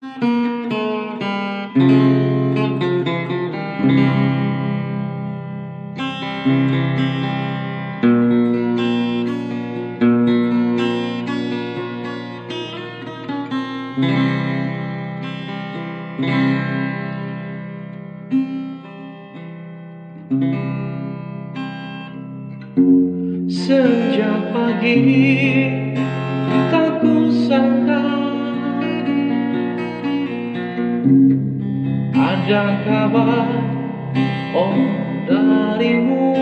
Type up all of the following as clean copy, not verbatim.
Sejak pagi tak kusangka ada kabar darimu.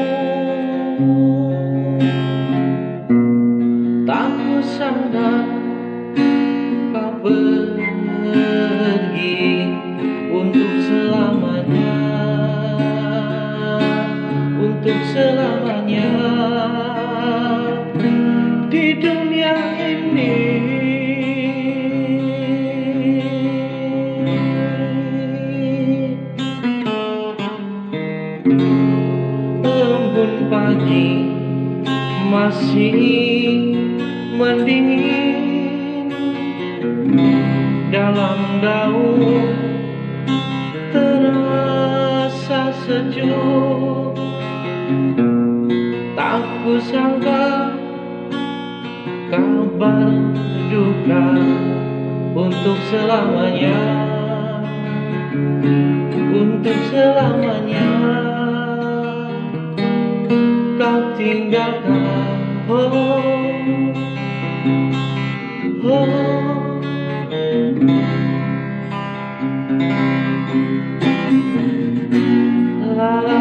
Tak kusangka kau pergi untuk selamanya, untuk selamanya di dunia ini. Embun pagi masih mendingin, dalam daun terasa sejuk. Tak kusangka kabar duka untuk selamanya, untuk selamanya kau tinggalkan. La la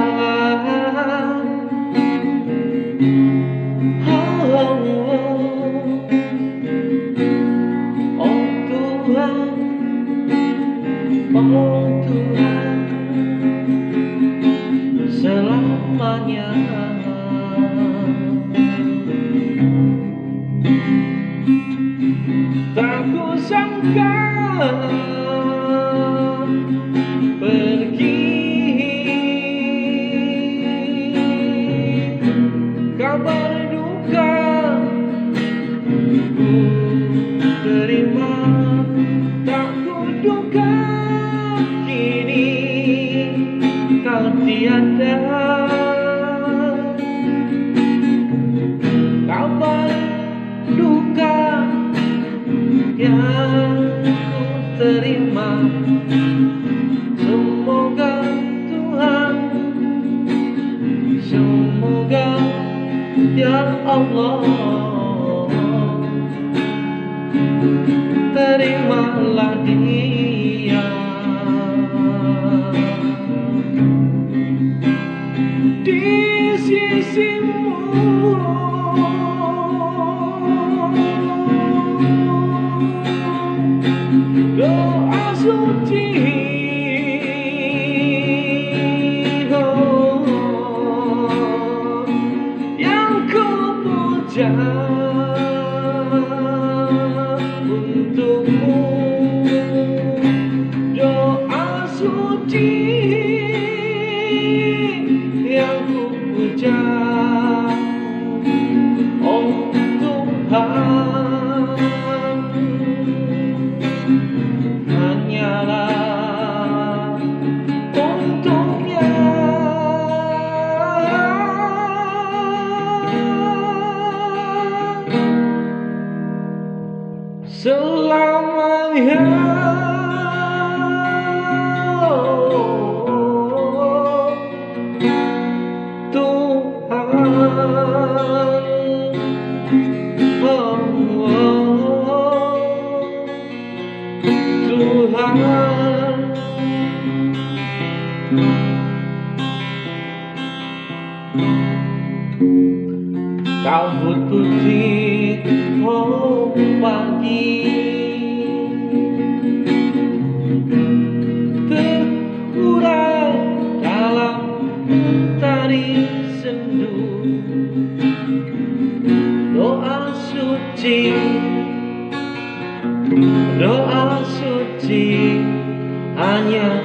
Oh Tuhan, selamanya. Tak kusangka pergi, kabar duka ku terima. Tak kuduga kini kau tiada. Kabar duka yang ku terima, semoga Tuhan, semoga ya Allah, terimalah dia di sisimu. Doa suci yang ku puja untukmu. Doa suci yang ku puja, oh Tuhan, hanyalah untuknya selamanya. Tuhan, kau berputih pagi, terurai dalam tari sendu. Doa suci, doa suci hanya